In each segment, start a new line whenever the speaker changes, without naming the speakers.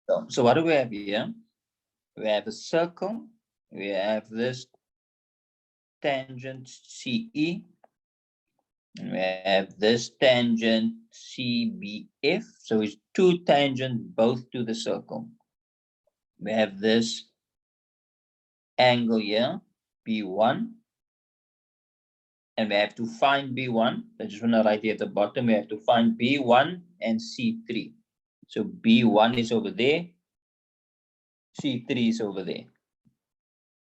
So what do we have here? We have a circle. We have this tangent CE. And we have this tangent CBF. So it's two tangents both to the circle. We have this angle here, B1. And we have to find B1. I just want to write here at the bottom. We have to find B1 and C3. So B1 is over there. C3 is over there.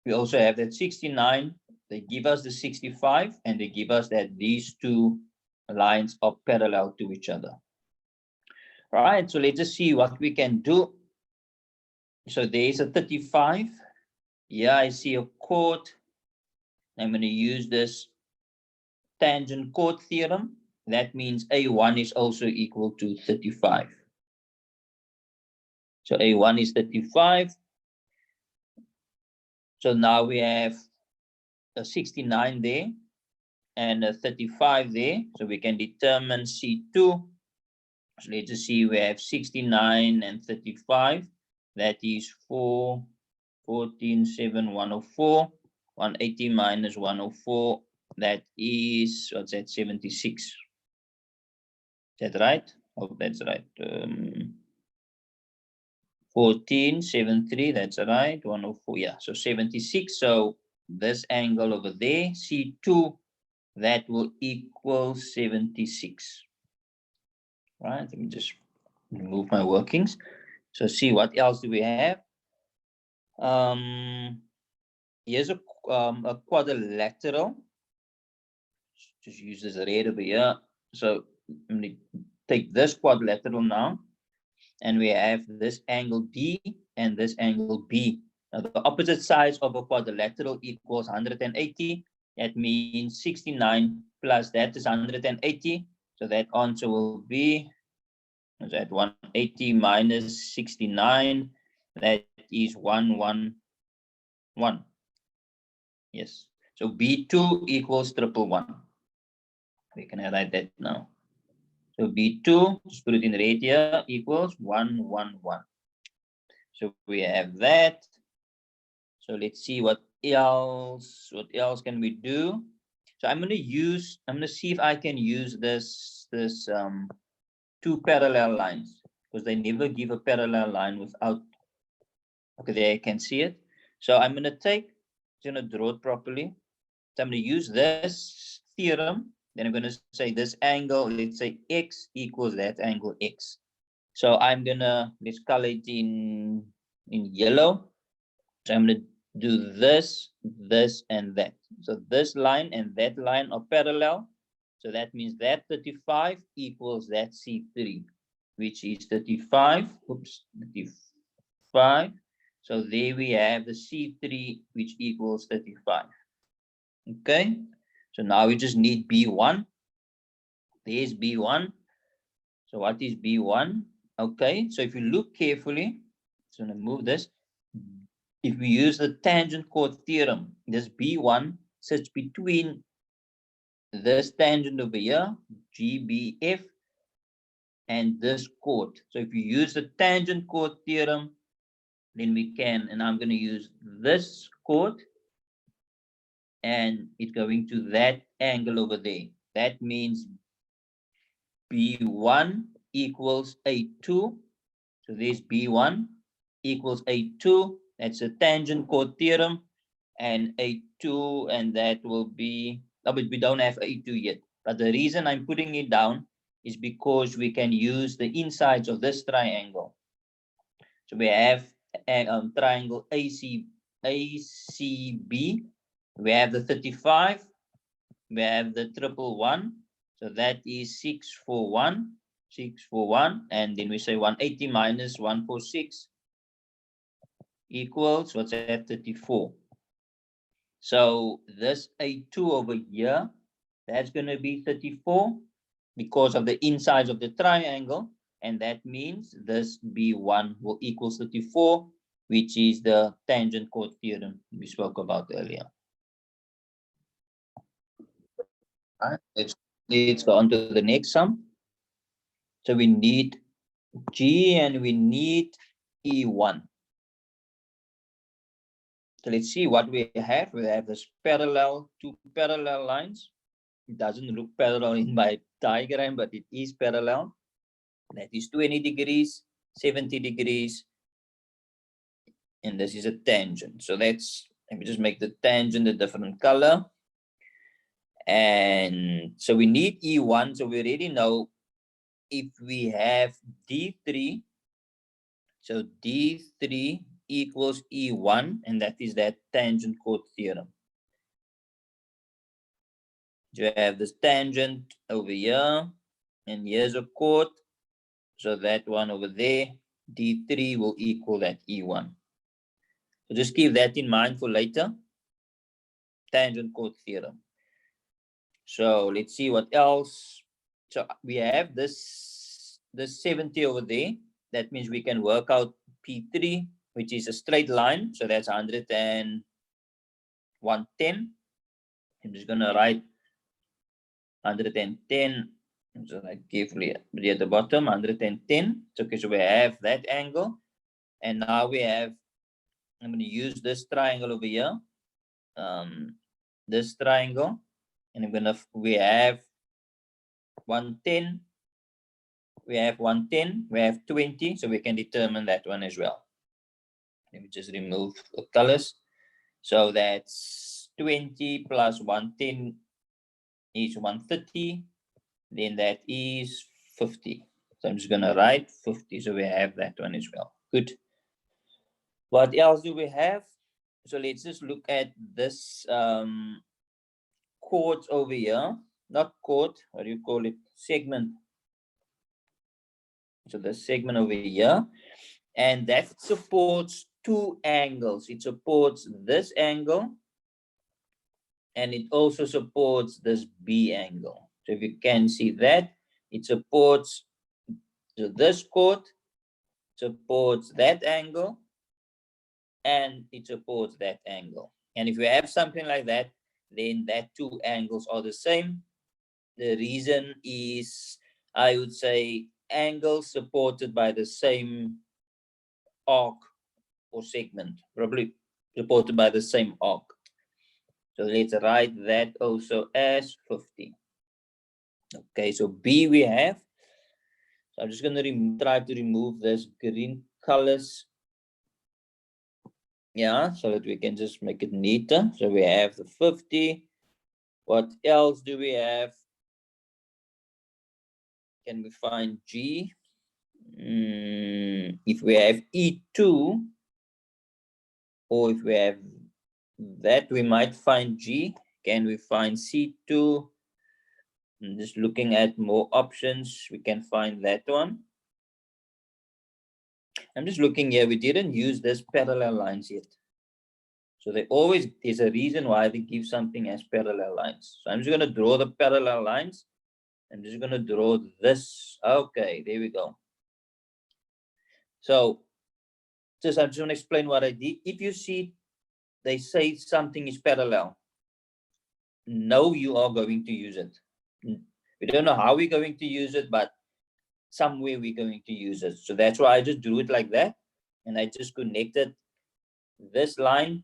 We also have that 69. They give us the 65, and they give us that these two lines are parallel to each other. All right, so let's just see what we can do. So there's a 35. Yeah, I see a chord. I'm going to use this tangent chord theorem. That means A1 is also equal to 35. So A1 is 35. So now we have a 69 there and a 35 there. So we can determine C2. So let's just see, we have 69 and 35. That is 4, 14, 7, 104. 180 minus 104. That is, what's that, 76. Is that right? Oh, that's right. 1473, that's right. 104, yeah. So 76. So this angle over there, C2, that will equal 76. Right? Let me just remove my workings. So see, what else do we have? Here's a quadrilateral. Just use this red over here. So I'm going to take this quadrilateral now, and we have this angle D and this angle B. Now the opposite sides of a quadrilateral equals 180. That means 69 plus that is 180. So that answer will be, is that 180 minus 69? That is 111. Yes. So B2 equals 111. We can write that now. So B2, just put it in red here, equals 111. So we have that. So let's see what else. What else can we do? So I'm going to see if I can use this two parallel lines, because they never give a parallel line without. Okay, there you can see it. So I'm going to draw it properly. So I'm going to use this theorem. Then I'm going to say this angle, let's say X equals that angle X. So I'm going to, let's color it in yellow. So I'm going to do this, and that. So this line and that line are parallel. So that means that 35 equals that C3, which is 35. Oops, 35. So there we have the C3, which equals 35. Okay. So now we just need B1. There's B1. So what is B1? Okay. So if you look carefully, so I'm going to move this. If we use the tangent chord theorem, this B1 sits between this tangent over here, GBF, and this chord. So if you use the tangent chord theorem, then we can, and I'm going to use this chord, and it's going to that angle over there. That means B1 equals A2. So this B1 equals A2. That's a tangent chord theorem. And A2, and that will be, oh, but we don't have A2 yet. But the reason I'm putting it down is because we can use the insides of this triangle. So we have a triangle ACB. We have the 35. We have the 111. So that is 641. 641. And then we say 180 minus 146 equals, what's that, 34. So this A2 over here, that's going to be 34 because of the insides of the triangle. And that means this B1 will equal 34, which is the tangent chord theorem we spoke about earlier. All right, let's go on to the next sum. So we need G and we need E1. So let's see what we have. We have this two parallel lines. It doesn't look parallel in my diagram, but it is parallel. That is 20 degrees, 70 degrees, and this is a tangent. So let me just make the tangent a different color. And so we need E1. So we already know if we have D3, so D3 equals E1, and that is that tangent chord theorem. So you have this tangent over here, and here's a chord. So that one over there, D3 will equal that E1. So just keep that in mind for later. Tangent chord theorem. So let's see what else. So we have this 70 over there. That means we can work out P3, which is a straight line. So that's 100 and 110. I'm just gonna write 110. So I carefully at the bottom, 110. So, okay, so we have that angle. And now we have, I'm gonna use this triangle over here. This triangle, and we have 110, we have 110, we have 20, so we can determine that one as well. Let me just remove the colors. So that's 20 plus 110 is 130, then that is 50. So I'm just gonna write 50, so we have that one as well. Good. What else do we have? So let's just look at this chords over here, not chord, what do you call it? Segment. So the segment over here, and that supports two angles. It supports this angle, and it also supports this B angle. So if you can see that, it supports, so this chord supports that angle, and it supports that angle. And if you have something like that, then that two angles are the same. The reason is, I would say, angles supported by the same arc or segment, probably supported by the same arc. So let's write that also as 50. Okay, so B we have. So I'm just going to try to remove this green colors. Yeah, so that we can just make it neater. So we have the 50. What else do we have? Can we find G? If we have E2, or if we have that, we might find G. Can we find C2? Just looking at more options, we can find that one. I'm just looking here, we didn't use this parallel lines yet. So there's a reason why they give something as parallel lines. So I'm just gonna draw the parallel lines. I'm just gonna draw this. Okay, there we go. So I'm just gonna explain what I did. If you see, they say something is parallel, no, you are going to use it. We don't know how we're going to use it, but somewhere we're going to use it. So that's why I just drew it like that. And I just connected this line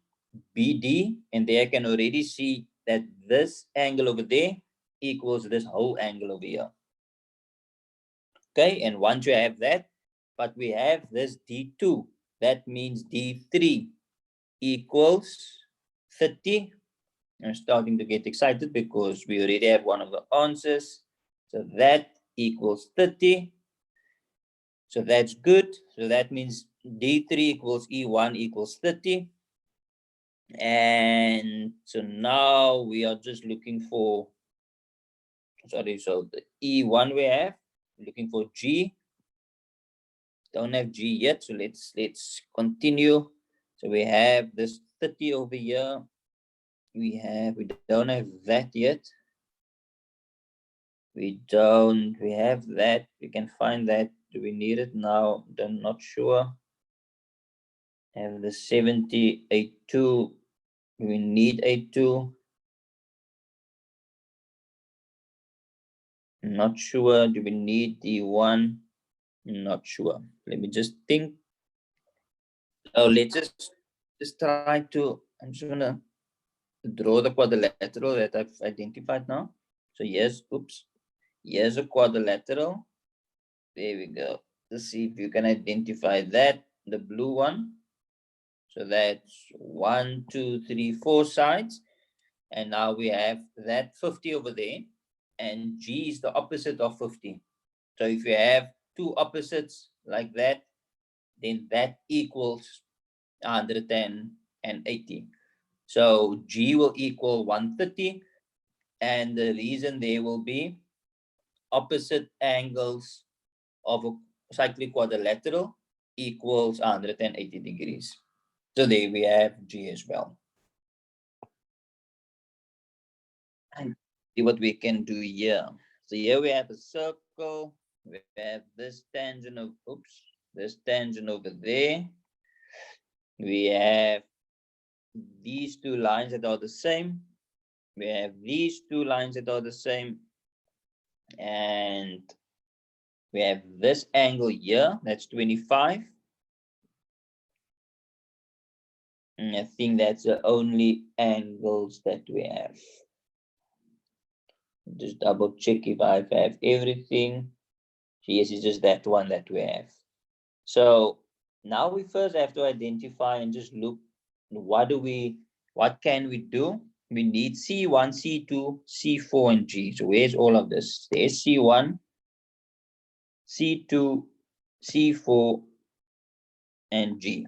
BD, and there I can already see that this angle over there equals this whole angle over here. Okay, and once you have that, but we have this D2, that means D3 equals 30. I'm starting to get excited because we already have one of the answers. So that equals 30. So that's good. So that means D3 equals E1 equals 30. And so now we are just looking for, sorry, so the E1 we have, looking for G. Don't have G yet, so let's continue. So we have this 30 over here. We don't have that yet. We have that. We can find that. Do we need it now? I'm not sure. Have the 70, A2. Do we need A2? Not sure. Do we need D1? Not sure. Let me just think. So let's just try to, I'm just gonna draw the quadrilateral that I've identified now. So here's, oops, here's a quadrilateral. There we go. Let's see if you can identify that, the blue one. So that's 1, 2, 3, 4 sides. And now we have that 50 over there. And G is the opposite of 50. So if you have two opposites like that, then that equals 110 and 80. So G will equal 130. And the reason there will be opposite angles of a cyclic quadrilateral equals 180 degrees. So there we have G as well. And see what we can do here. So here we have a circle. We have this tangent of, oops, this tangent over there. We have these two lines that are the same. We have these two lines that are the same. And we have this angle here, that's 25. And I think that's the only angles that we have. Just double check if I have everything. Yes, it's just that one that we have. So now we first have to identify and just look, what can we do? We need C1, C2, C4, and G. So where's all of this? There's C1, C2, C4, and G.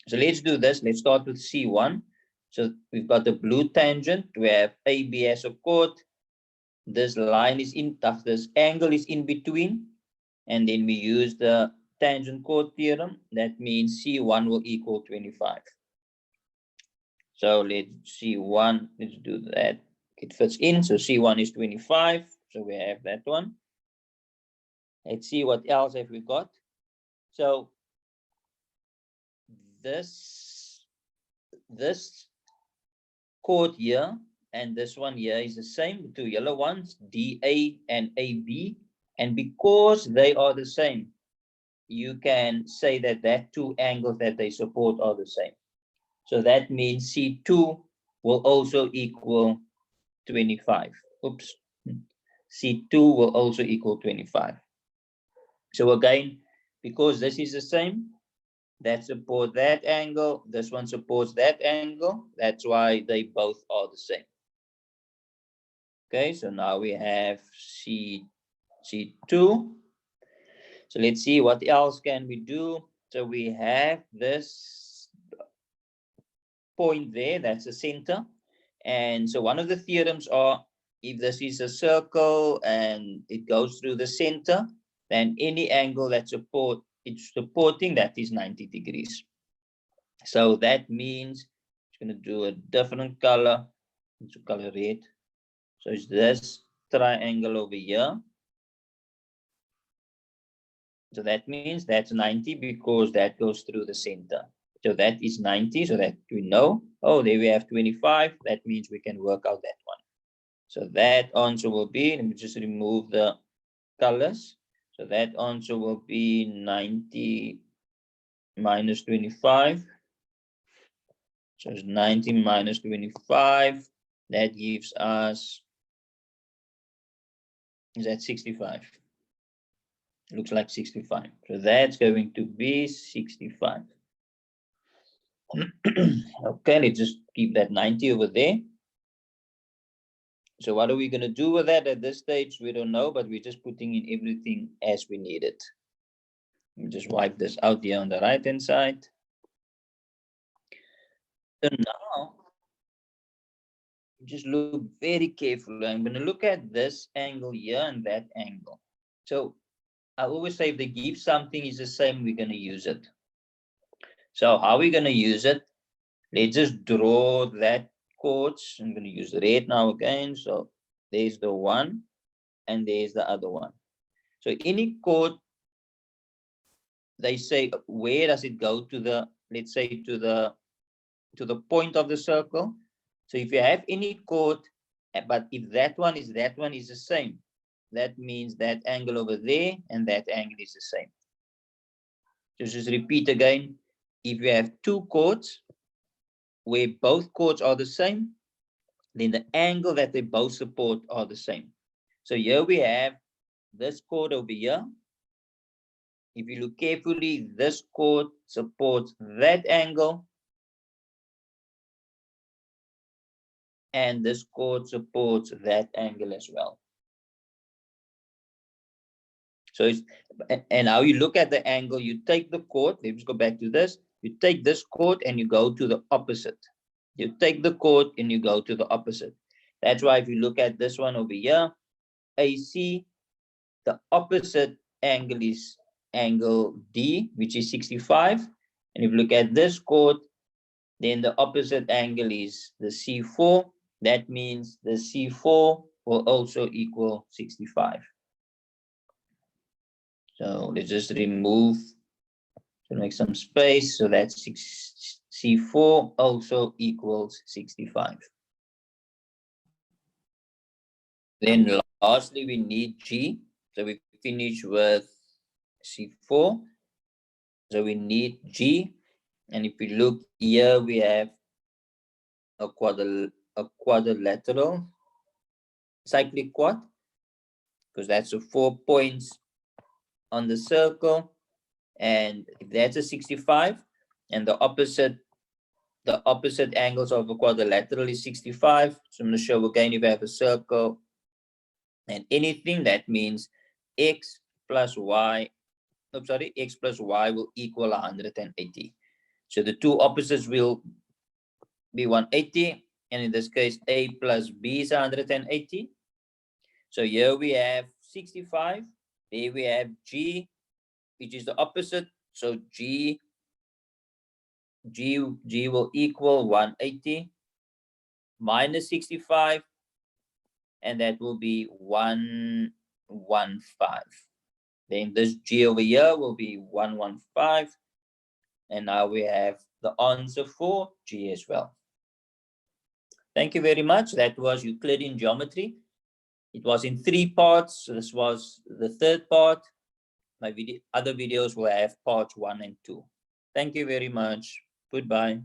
So let's do this. Let's start with C1. So we've got the blue tangent. We have AB as a chord. This line is in, this angle is in between. And then we use the tangent chord theorem. That means C1 will equal 25. So let's C1, let's do that. It fits in. So C1 is 25. So we have that one. Let's see what else have we got. So this chord here and this one here is the same, the two yellow ones, DA and AB. And because they are the same, you can say that that two angles that they support are the same. So that means C2 will also equal 25. Oops. C2 will also equal 25. So again, because this is the same, that supports that angle, this one supports that angle, that's why they both are the same. Okay, so now we have C2. So let's see what else can we do. So we have this point there, that's the center. And so one of the theorems are, if this is a circle and it goes through the center, then any angle that it's supporting, that is 90 degrees. So that means it's going to do a different color. It's a color red. So it's this triangle over here. So that means that's 90 because that goes through the center. So that is 90, so that we know. Oh, there we have 25. That means we can work out that one. So that answer will be, let me just remove the colors. So that answer will be 90 minus 25. So it's 90 minus 25. That gives us, is that 65? Looks like 65. So that's going to be 65. Okay, let's just keep that 90 over there. So what are we going to do with that at this stage? We don't know, but we're just putting in everything as we need it. Let me just wipe this out here on the right hand side. So now, just look very carefully. I'm going to look at this angle here and that angle. So I always say if they give something is the same, we're going to use it. So how are we going to use it? Let's just draw that chords. I'm going to use red now again. So there's the one and there's the other one. So any chord, they say, where does it go to the, let's say to the point of the circle. So if you have any chord, but if that one is the same, that means that angle over there and that angle is the same. So just repeat again. if you have two chords where both chords are the same, then the angle that they both support are the same. So here we have this chord over here. If you look carefully, this chord supports that angle, and this chord supports that angle as well. So it's, and how you look at the angle, you take the chord, let's go back to this, you take this chord and you go to the opposite. You take the chord and you go to the opposite. That's why if you look at this one over here, AC, the opposite angle is angle D, which is 65. And if you look at this chord, then the opposite angle is the C4. That means the C4 will also equal 65. So let's just remove to make some space. So that's C4 also equals 65. Then lastly, we need G. So we finish with C4. So we need G. And if we look here, we have a quadrilateral cyclic quad, because that's the 4 points on the circle. And if that's a 65, and the opposite angles of a quadrilateral is 65. So I'm going to show again, if I have a circle and anything, that means x plus y, x plus y will equal 180. So the two opposites will be 180, and in this case, a plus b is 180. So here we have 65, here we have g, which is the opposite. So G will equal 180 minus 65, and that will be 115. Then this G over here will be 115, and now we have the answer for G as well. Thank you very much. That was Euclidean geometry. It was in 3 parts. So this was the 3rd part. My other videos will have parts 1 and 2. Thank you very much. Goodbye.